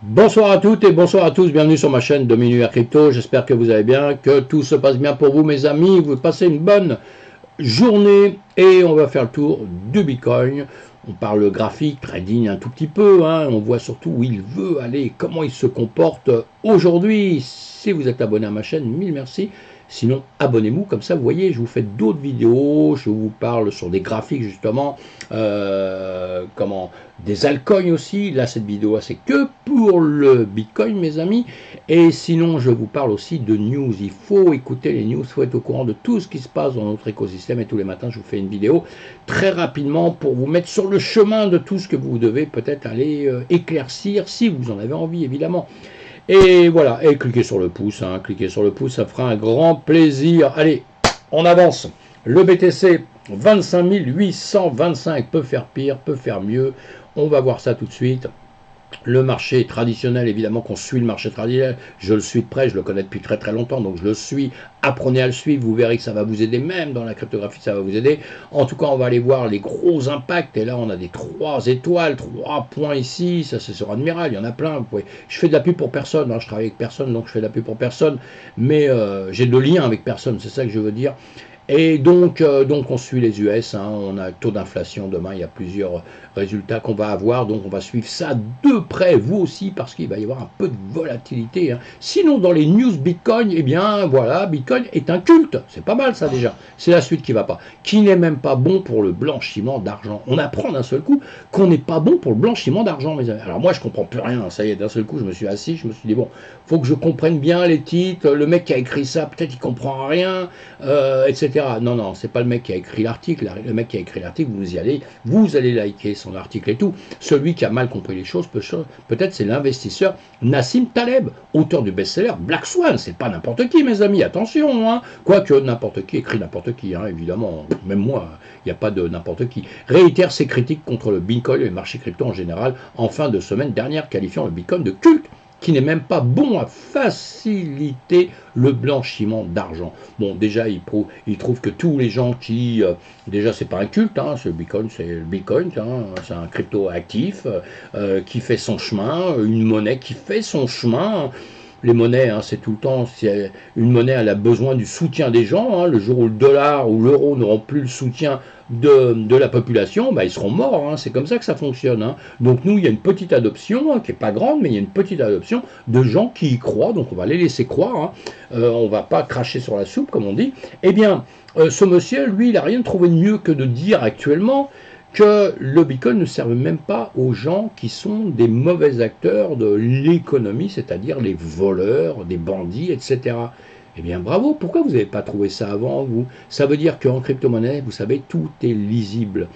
Bonsoir à toutes et bonsoir à tous, bienvenue sur ma chaîne Dominus Crypto, j'espère que vous allez bien, que tout se passe bien pour vous mes amis, vous passez une bonne journée et on va faire le tour du Bitcoin. On parle graphique, trading un tout petit peu, hein, on voit surtout où il veut aller, comment il se comporte aujourd'hui. Si vous êtes abonné à ma chaîne, mille merci. Sinon, abonnez-vous, comme ça, vous voyez, je vous fais d'autres vidéos, je vous parle sur des graphiques, justement, des altcoins aussi. Là, cette vidéo, c'est que pour le Bitcoin, mes amis. Et sinon, je vous parle aussi de news. Il faut écouter les news, il faut être au courant de tout ce qui se passe dans notre écosystème. Et tous les matins, je vous fais une vidéo très rapidement pour vous mettre sur le chemin de tout ce que vous devez peut-être aller éclaircir, si vous en avez envie, évidemment. Et voilà, et cliquez sur le pouce, hein, cliquez sur le pouce, ça fera un grand plaisir. Allez, on avance. Le BTC, 25 825, peut faire pire, peut faire mieux. On va voir ça tout de suite. Le marché traditionnel, évidemment qu'on suit le marché traditionnel, je le suis de près, je le connais depuis très très longtemps, donc je le suis, apprenez à le suivre, vous verrez que ça va vous aider, même dans la cryptographie ça va vous aider. En tout cas on va aller voir les gros impacts, et là on a des 3 étoiles, 3 points ici, ça c'est sur Admiral, il y en a plein, vous pouvez... Je fais de la pub pour personne, hein, je travaille avec personne, donc je fais de la pub pour personne, mais j'ai de lien avec personne, c'est ça que je veux dire. Et donc on suit les US, hein, on a taux d'inflation demain, il y a plusieurs résultats qu'on va avoir, donc on va suivre ça de près, vous aussi, parce qu'il va y avoir un peu de volatilité. Hein. Sinon, dans les news Bitcoin, eh bien voilà, Bitcoin est un culte, c'est pas mal ça déjà, c'est la suite qui va pas, qui n'est même pas bon pour le blanchiment d'argent. On apprend d'un seul coup qu'on n'est pas bon pour le blanchiment d'argent, mes amis. Alors moi, je comprends plus rien, ça y est, d'un seul coup, je me suis assis, je me suis dit, bon, faut que je comprenne bien les titres, le mec qui a écrit ça, peut-être il comprend rien, etc. Non, non, c'est pas le mec qui a écrit l'article. Le mec qui a écrit l'article, vous y allez, vous allez liker son article et tout. Celui qui a mal compris les choses, peut-être c'est l'investisseur Nassim Taleb, auteur du best-seller Black Swan. C'est pas n'importe qui, mes amis, attention. Hein. Quoique n'importe qui écrit n'importe qui, hein, évidemment. Même moi, il n'y a pas de n'importe qui. Réitère ses critiques contre le Bitcoin et les marchés crypto en général en fin de semaine dernière, qualifiant le Bitcoin de culte, qui n'est même pas bon à faciliter le blanchiment d'argent. Bon, déjà, il trouve que tous les gens qui... déjà, c'est pas un culte, hein, ce Bitcoin, c'est le Bitcoin, hein, c'est un crypto actif qui fait son chemin, une monnaie qui fait son chemin. Les monnaies, hein, c'est tout le temps, une monnaie, elle a besoin du soutien des gens. Hein, le jour où le dollar ou l'euro n'auront plus le soutien de la population, bah, ils seront morts. Hein, c'est comme ça que ça fonctionne. Hein. Donc nous, il y a une petite adoption, hein, qui n'est pas grande, mais il y a une petite adoption de gens qui y croient. Donc on va les laisser croire. Hein. On ne va pas cracher sur la soupe, comme on dit. Eh bien, ce monsieur, lui, il n'a rien trouvé de mieux que de dire actuellement que le Bitcoin ne serve même pas aux gens qui sont des mauvais acteurs de l'économie, c'est-à-dire les voleurs, des bandits, etc. Eh bien, bravo, pourquoi vous n'avez pas trouvé ça avant, vous? Ça veut dire qu'en crypto-monnaie, vous savez, tout est lisible.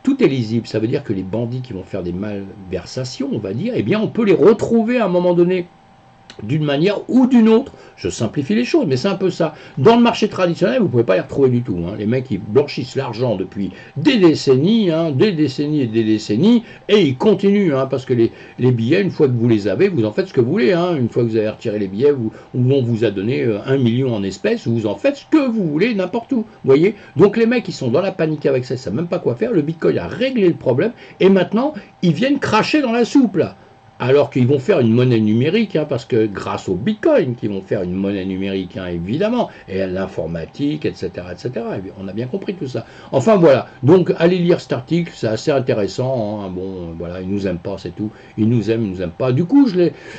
Tout est lisible, ça veut dire que les bandits qui vont faire des malversations, on va dire, eh bien, on peut les retrouver à un moment donné, d'une manière ou d'une autre. Je simplifie les choses, mais c'est un peu ça. Dans le marché traditionnel, vous ne pouvez pas les retrouver du tout. Hein. Les mecs, ils blanchissent l'argent depuis des décennies, hein, des décennies et des décennies, et ils continuent, hein, parce que les billets, une fois que vous les avez, vous en faites ce que vous voulez. Hein. Une fois que vous avez retiré les billets, où on vous a donné 1 million en espèces, vous en faites ce que vous voulez, n'importe où. Vous voyez. Donc les mecs, ils sont dans la panique avec ça, ils ne savent même pas quoi faire. Le Bitcoin a réglé le problème, et maintenant, ils viennent cracher dans la soupe, là. Alors qu'ils vont faire une monnaie numérique, hein, parce que grâce au Bitcoin, qu'ils vont faire une monnaie numérique, hein, évidemment, et à l'informatique, etc., etc. On a bien compris tout ça. Enfin voilà, donc allez lire cet article, c'est assez intéressant. Hein. Bon, voilà, il nous aime pas, c'est tout. Il nous aime pas. Du coup,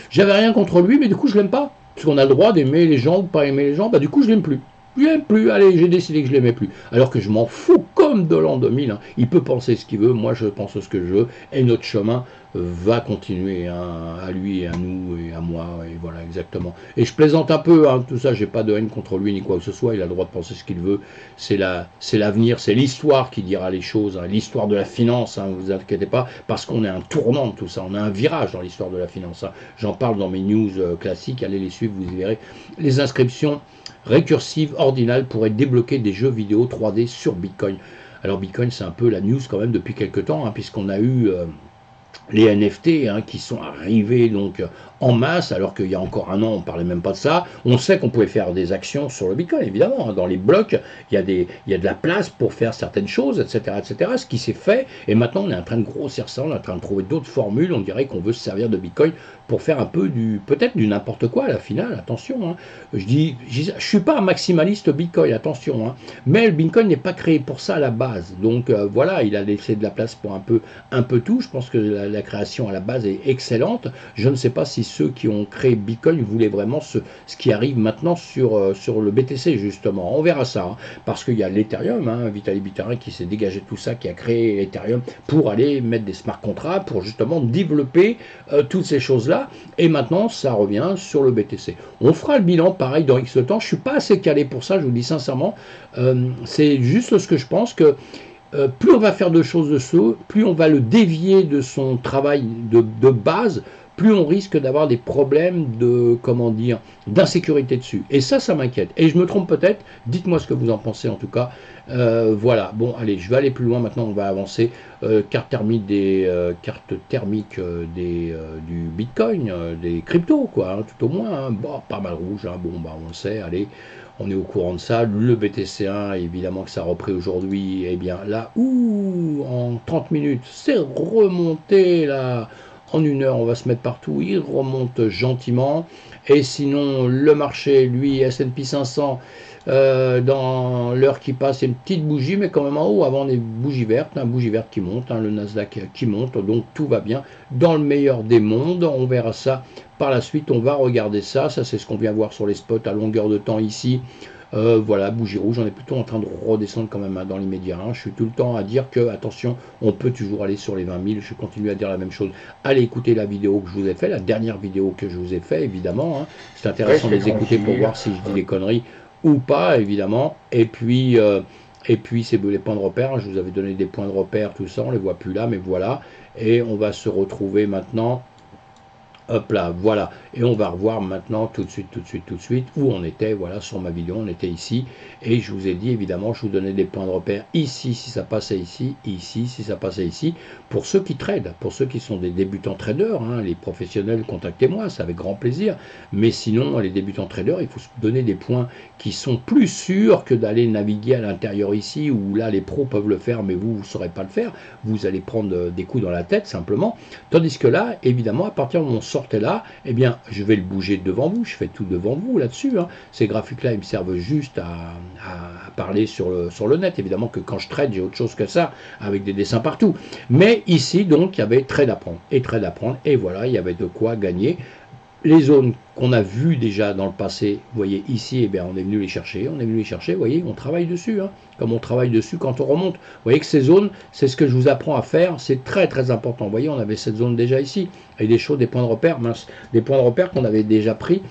j'avais rien contre lui, mais du coup, je l'aime pas. Parce qu'on a le droit d'aimer les gens ou pas aimer les gens, bah du coup, je l'aime plus. Je l'aime plus, allez, j'ai décidé que je l'aimais plus. Alors que je m'en fous comme de l'an 2000. Hein. Il peut penser ce qu'il veut, moi je pense ce que je veux, et notre chemin va continuer, hein, à lui et à nous et à moi, et voilà exactement. Et je plaisante un peu, hein, tout ça, j'ai pas de haine contre lui ni quoi que ce soit, il a le droit de penser ce qu'il veut, c'est l'avenir, c'est l'histoire qui dira les choses, hein, l'histoire de la finance, hein, vous inquiétez pas, parce qu'on est un tournant de tout ça, on a un virage dans l'histoire de la finance. Hein. J'en parle dans mes news classiques, allez les suivre, vous y verrez. Les inscriptions récursives ordinales pourraient débloquer des jeux vidéo 3D sur Bitcoin. Alors Bitcoin, c'est un peu la news quand même depuis quelques temps, hein, puisqu'on a eu... les NFT hein, qui sont arrivés donc en masse, alors qu'il y a encore un an, on ne parlait même pas de ça. On sait qu'on pouvait faire des actions sur le Bitcoin, évidemment. Hein. Dans les blocs, il y a de la place pour faire certaines choses, etc., etc. Ce qui s'est fait, et maintenant on est en train de grossir ça, on est en train de trouver d'autres formules. On dirait qu'on veut se servir de Bitcoin pour faire un peu peut-être du n'importe quoi à la finale. Attention, hein. Je suis pas un maximaliste Bitcoin, attention. Hein. Mais le Bitcoin n'est pas créé pour ça à la base. Donc voilà, il a laissé de la place pour un peu tout. Je pense que la création à la base est excellente. Je ne sais pas si ceux qui ont créé Bitcoin voulaient vraiment ce qui arrive maintenant sur le BTC, justement. On verra ça, hein, parce qu'il y a l'Ethereum, hein, Vitalik Buterin qui s'est dégagé de tout ça, qui a créé l'Ethereum pour aller mettre des smart contracts, pour justement développer toutes ces choses-là. Et maintenant, ça revient sur le BTC. On fera le bilan, pareil, dans X temps. Je ne suis pas assez calé pour ça, je vous le dis sincèrement. C'est juste ce que je pense que plus on va faire de choses de ce, plus on va le dévier de son travail de base, plus on risque d'avoir des problèmes de, comment dire, d'insécurité dessus. Et ça m'inquiète. Et je me trompe peut-être, dites-moi ce que vous en pensez en tout cas. Voilà, bon, allez, je vais aller plus loin maintenant, on va avancer. Carte thermique cartes thermiques du Bitcoin, des cryptos, quoi, hein, tout au moins. Hein. Bon, pas mal rouge, hein, bon, bah, on le sait, allez. On est au courant de ça. Le BTC1, évidemment que ça a repris aujourd'hui. Eh bien là, en 30 minutes, c'est remonté là. En 1 heure, on va se mettre partout. Il remonte gentiment. Et sinon, le marché, lui, S&P 500, dans l'heure qui passe, c'est une petite bougie, mais quand même en haut, avant des bougies vertes, bougie verte qui monte, le Nasdaq qui monte, donc tout va bien. Dans le meilleur des mondes, on verra ça par la suite, on va regarder ça, c'est ce qu'on vient voir sur les spots à longueur de temps ici. Voilà, bougie rouge, on est plutôt en train de redescendre quand même hein, dans l'immédiat. Hein. Je suis tout le temps à dire que, attention, on peut toujours aller sur les 20 000. Je continue à dire la même chose. Allez écouter la vidéo que je vous ai fait, la dernière vidéo que je vous ai fait, évidemment. Hein. C'est intéressant de les écouter pour voir si je dis des conneries ou pas, évidemment. Et puis c'est les points de repère. Je vous avais donné des points de repère, tout ça. On les voit plus là, mais voilà. Et on va se retrouver maintenant. Hop là, voilà. Et on va revoir maintenant tout de suite où on était. Voilà, sur ma vidéo, on était ici. Et je vous ai dit, évidemment, je vous donnais des points de repère ici, si ça passait ici, ici, si ça passait ici. Pour ceux qui tradent, pour ceux qui sont des débutants traders, hein, les professionnels, contactez-moi, c'est avec grand plaisir. Mais sinon, les débutants traders, il faut se donner des points qui sont plus sûrs que d'aller naviguer à l'intérieur ici, où là, les pros peuvent le faire, mais vous ne saurez pas le faire. Vous allez prendre des coups dans la tête, simplement. Tandis que là, évidemment, à partir où on sortait là, eh bien, je vais le bouger devant vous, je fais tout devant vous là-dessus. Hein. Ces graphiques-là, ils me servent juste à parler sur le net. Évidemment que quand je trade, j'ai autre chose que ça, avec des dessins partout. Mais ici, donc, il y avait trade à prendre. Et voilà, il y avait de quoi gagner. Les zones qu'on a vues déjà dans le passé, vous voyez ici, eh bien, on est venu les chercher, vous voyez, on travaille dessus, hein, comme on travaille dessus quand on remonte. Vous voyez que ces zones, c'est ce que je vous apprends à faire, c'est très très important. Vous voyez, on avait cette zone déjà ici, avec des choses, des points de repère, mince, des points de repère qu'on avait déjà pris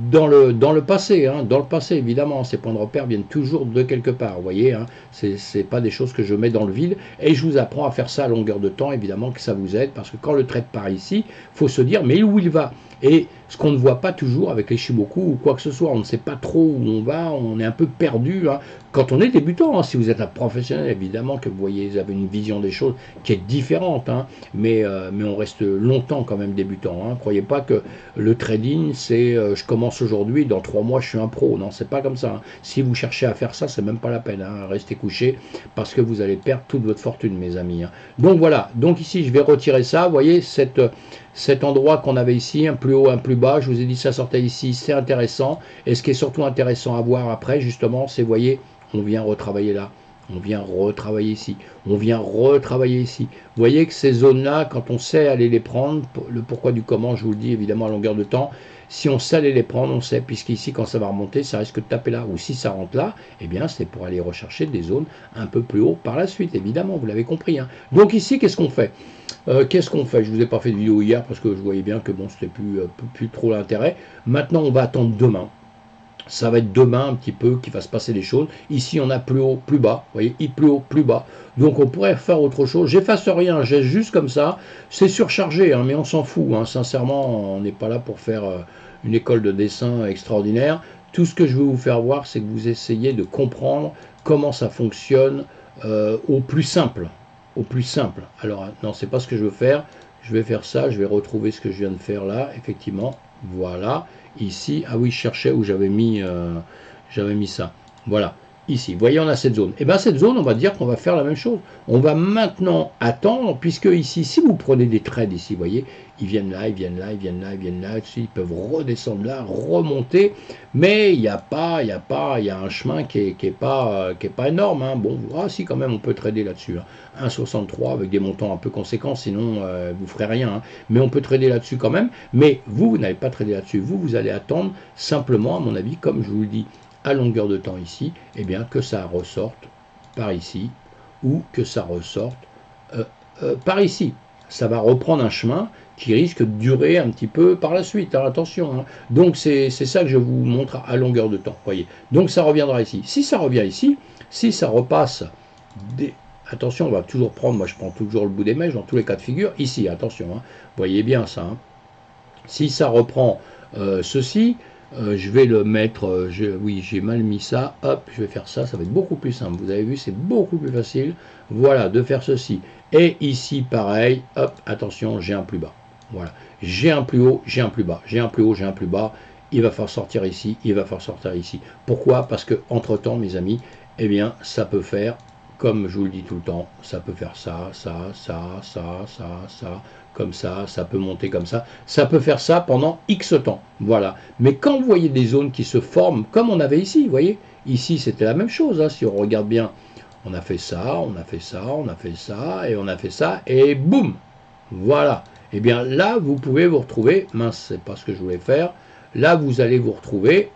dans le passé, hein, évidemment, ces points de repère viennent toujours de quelque part, vous voyez, hein, c'est pas des choses que je mets dans le vide, et je vous apprends à faire ça à longueur de temps, évidemment que ça vous aide, parce que quand le trade part ici, il faut se dire, mais où il va? Et ce qu'on ne voit pas toujours avec les Shimoku ou quoi que ce soit, on ne sait pas trop où on va, on est un peu perdu, hein. Quand on est débutant, hein, si vous êtes un professionnel, évidemment que vous voyez, vous avez une vision des choses qui est différente, hein, mais on reste longtemps quand même débutant. Ne croyez pas que le trading, c'est je commence aujourd'hui, dans 3 mois je suis un pro. Non, c'est pas comme ça. Hein. Si vous cherchez à faire ça, c'est même pas la peine. Hein. Restez couché parce que vous allez perdre toute votre fortune, mes amis. Hein. Donc voilà, donc ici je vais retirer ça. Vous voyez, cet endroit qu'on avait ici, un plus haut, un plus bas, je vous ai dit ça sortait ici, c'est intéressant. Et ce qui est surtout intéressant à voir après, justement, c'est, vous voyez, on vient retravailler là, on vient retravailler ici, on vient retravailler ici. Vous voyez que ces zones-là, quand on sait aller les prendre, le pourquoi du comment, je vous le dis évidemment à longueur de temps, si on sait aller les prendre, on sait, puisqu'ici, quand ça va remonter, ça risque de taper là. Ou si ça rentre là, eh bien, c'est pour aller rechercher des zones un peu plus haut par la suite, évidemment, vous l'avez compris. Hein. Donc ici, qu'est-ce qu'on fait? Je vous ai pas fait de vidéo hier parce que je voyais bien que bon, c'était plus trop l'intérêt. Maintenant, on va attendre demain. Ça va être demain un petit peu qu'il va se passer des choses. Ici, on a plus haut, plus bas. Vous voyez, plus haut, plus bas. Donc, on pourrait faire autre chose. J'efface rien, j'ai juste comme ça. C'est surchargé, hein, mais on s'en fout. Hein. Sincèrement, on n'est pas là pour faire une école de dessin extraordinaire. Tout ce que je veux vous faire voir, c'est que vous essayez de comprendre comment ça fonctionne au plus simple. au plus simple. Alors, non, c'est pas ce que je veux faire. Je vais faire ça, je vais retrouver ce que je viens de faire là, effectivement. Voilà, ici, ah oui, je cherchais où j'avais mis ça. Voilà, ici, vous voyez, on a cette zone. Et bien cette zone, on va dire qu'on va faire la même chose. On va maintenant attendre, puisque ici, si vous prenez des trades ici, vous voyez, ils viennent là, ils viennent là, ils viennent là, ils viennent là, ils peuvent redescendre là, remonter, mais il y a un chemin qui est pas énorme, hein. Bon, ah si, quand même, on peut trader là-dessus, hein. 1,63 avec des montants un peu conséquents, sinon vous ferez rien, hein. Mais on peut trader là-dessus quand même, mais vous n'allez pas trader là-dessus, vous allez attendre simplement, à mon avis, comme je vous le dis, à longueur de temps ici, eh bien que ça ressorte par ici, ou que ça ressorte par ici. Ça va reprendre un chemin qui risque de durer un petit peu par la suite, hein, attention, hein. Donc c'est ça que je vous montre à longueur de temps, voyez. Donc ça reviendra ici. Si ça revient ici, si ça repasse des... Attention, on va toujours prendre, moi je prends toujours le bout des mèches dans tous les cas de figure, ici, attention, hein, voyez bien ça, hein. Si ça reprend ceci, je vais le mettre, oui j'ai mal mis ça, hop, je vais faire ça, ça va être beaucoup plus simple, vous avez vu, c'est beaucoup plus facile, voilà, de faire ceci. Et ici, pareil, hop, attention, j'ai un plus bas, voilà, j'ai un plus haut, j'ai un plus bas, j'ai un plus haut, j'ai un plus bas, il va falloir sortir ici, il va falloir sortir ici. Pourquoi? Parce que, entre-temps, mes amis, eh bien, ça peut faire, comme je vous le dis tout le temps, ça peut faire ça, comme ça peut monter comme ça peut faire ça pendant X temps, voilà. Mais quand vous voyez des zones qui se forment, comme on avait ici, vous voyez, ici c'était la même chose, hein, si on regarde bien, on a fait ça, on a fait ça, on a fait ça, et on a fait ça, et boum, voilà. Et bien là, vous pouvez vous retrouver, mince, c'est pas ce que je voulais faire, là vous allez vous retrouver,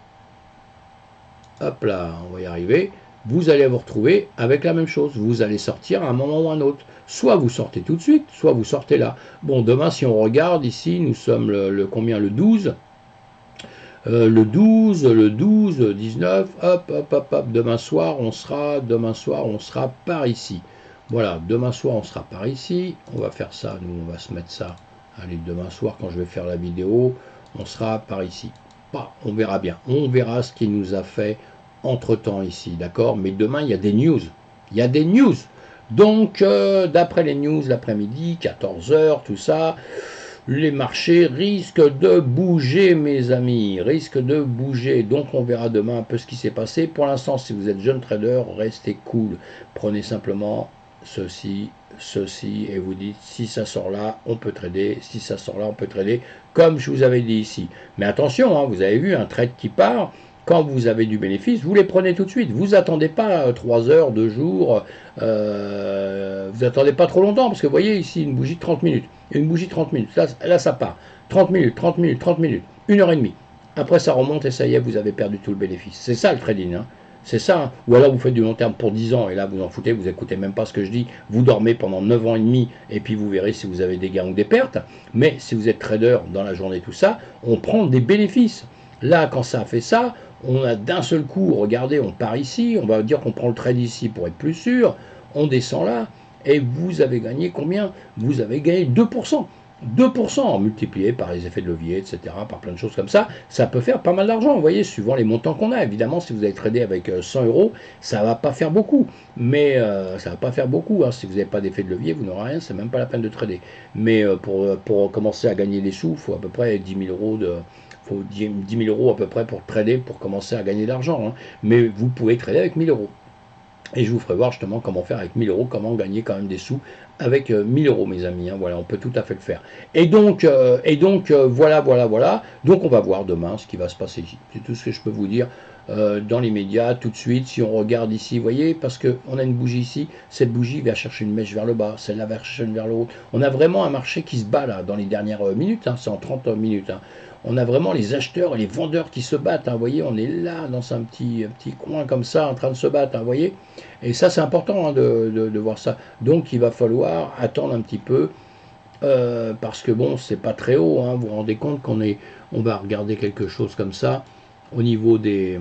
hop là, on va y arriver, vous allez vous retrouver avec la même chose. Vous allez sortir à un moment ou un autre. Soit vous sortez tout de suite, soit vous sortez là. Bon, demain, si on regarde ici, nous sommes le combien? Le 12. Le 12, 19, hop, hop, hop, hop. Demain soir, on sera par ici. Voilà, demain soir, on sera par ici. On va faire ça, nous, on va se mettre ça. Allez, demain soir, quand je vais faire la vidéo, on sera par ici. Bah, on verra bien. On verra ce qu'il nous a fait entre-temps ici, d'accord? Mais demain, il y a des news. Il y a des news. Donc, d'après les news, l'après-midi, 14 h, tout ça, les marchés risquent de bouger, mes amis, risquent de bouger. Donc, on verra demain un peu ce qui s'est passé. Pour l'instant, si vous êtes jeune trader, restez cool. Prenez simplement ceci, et vous dites, si ça sort là, on peut trader. Si ça sort là, on peut trader, comme je vous avais dit ici. Mais attention, hein, vous avez vu un trade qui part. Quand vous avez du bénéfice, vous les prenez tout de suite. Vous attendez pas 3 heures, 2 jours, vous attendez pas trop longtemps, parce que vous voyez ici une bougie de 30 minutes. Une bougie de 30 minutes, là ça part. 30 minutes, 30 minutes, 30 minutes, 1h30. Après ça remonte et ça y est, vous avez perdu tout le bénéfice. C'est ça le trading, hein. C'est ça, hein. Ou alors vous faites du long terme pour 10 ans, et là vous en foutez, vous écoutez même pas ce que je dis, vous dormez pendant 9 ans et demi, et puis vous verrez si vous avez des gains ou des pertes. Mais si vous êtes trader dans la journée, tout ça, on prend des bénéfices. Là, quand ça a fait ça, on a d'un seul coup, regardez, on part ici, on va dire qu'on prend le trade ici pour être plus sûr, on descend là, et vous avez gagné combien? Vous avez gagné 2%. 2% multiplié par les effets de levier, etc., par plein de choses comme ça peut faire pas mal d'argent, vous voyez, suivant les montants qu'on a. Évidemment, si vous avez tradé avec 100 €, ça va pas faire beaucoup, mais ça va pas faire beaucoup, hein. Si vous n'avez pas d'effet de levier, vous n'aurez rien, c'est même pas la peine de trader. Mais pour commencer à gagner des sous, il faut à peu près 10 000 € faut 10 000 € à peu près pour trader, pour commencer à gagner de l'argent, hein. Mais vous pouvez trader avec 1 000 €. Et je vous ferai voir justement comment faire avec 1 000 €, comment gagner quand même des sous avec 1 000 € mes amis, hein. Voilà, on peut tout à fait le faire. Et donc, voilà. Donc on va voir demain ce qui va se passer ici. C'est tout ce que je peux vous dire dans les médias, tout de suite. Si on regarde ici, vous voyez, parce qu'on a une bougie ici, cette bougie va chercher une mèche vers le bas, celle-là va chercher une vers le haut. On a vraiment un marché qui se bat là dans les dernières minutes, hein, c'est en 30 minutes, hein. On a vraiment les acheteurs et les vendeurs qui se battent, hein, vous voyez, on est là dans un petit coin comme ça en train de se battre, hein, vous voyez. Et ça c'est important, hein, de voir ça. Donc il va falloir attendre un petit peu, parce que bon, c'est pas très haut, hein, vous vous rendez compte on va regarder quelque chose comme ça, au niveau des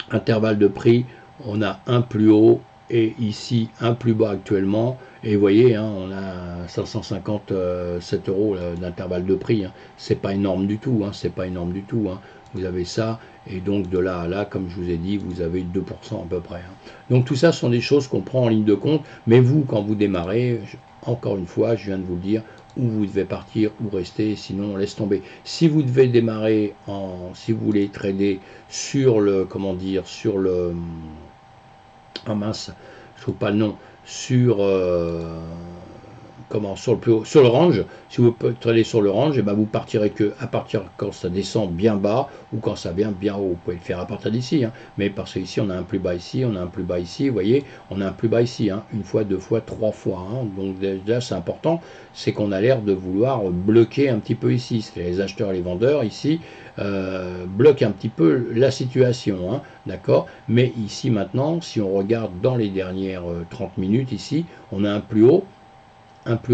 intervalles de prix, on a un plus haut, et ici un plus bas actuellement. Et vous voyez, hein, on a 557 euros d'intervalle de prix. Hein. C'est pas énorme du tout. Hein, c'est pas énorme du tout. Hein. Vous avez ça, et donc de là à là, comme je vous ai dit, vous avez 2% à peu près. Hein. Donc tout ça sont des choses qu'on prend en ligne de compte. Mais vous, quand vous démarrez, encore une fois, je viens de vous le dire, où vous devez partir ou rester, sinon on laisse tomber. Si vous devez démarrer si vous voulez trader sur le, comment dire, sur le, ah mince, je trouve pas le nom, sur sur le plus haut, sur le range, si vous trader sur le range, et ben vous partirez que à partir quand ça descend bien bas ou quand ça vient bien haut. Vous pouvez le faire à partir d'ici, hein, mais parce que ici on a un plus bas ici, on a un plus bas ici, vous voyez, on a un plus bas ici, hein, une fois, deux fois, trois fois. Hein, donc déjà c'est important, c'est qu'on a l'air de vouloir bloquer un petit peu ici. C'est les acheteurs et les vendeurs ici bloquent un petit peu la situation, hein, d'accord. Mais ici maintenant, si on regarde dans les dernières 30 minutes ici, on a un plus haut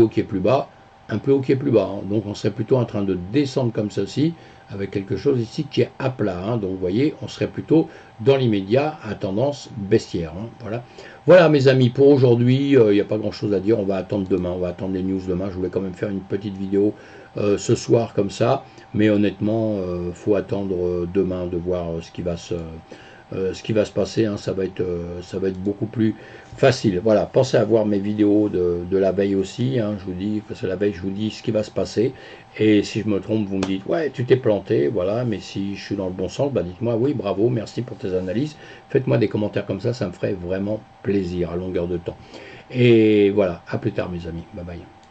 qui est plus bas, un plus haut qui est plus bas. Hein. Donc on serait plutôt en train de descendre comme ceci, avec quelque chose ici qui est à plat. Hein. Donc vous voyez, on serait plutôt dans l'immédiat à tendance baissière. Hein. Voilà. Voilà mes amis, pour aujourd'hui, il n'y a pas grand chose à dire, on va attendre demain, on va attendre les news demain. Je voulais quand même faire une petite vidéo ce soir comme ça, mais honnêtement, faut attendre demain de voir ce qui va se passer, hein, ça va être beaucoup plus facile. Voilà, pensez à voir mes vidéos de la veille aussi, hein, je vous dis, parce que la veille je vous dis ce qui va se passer, et si je me trompe vous me dites ouais tu t'es planté, voilà, mais si je suis dans le bon sens, bah dites-moi oui bravo, merci pour tes analyses, faites-moi des commentaires comme ça me ferait vraiment plaisir à longueur de temps. Et voilà, à plus tard mes amis, bye bye.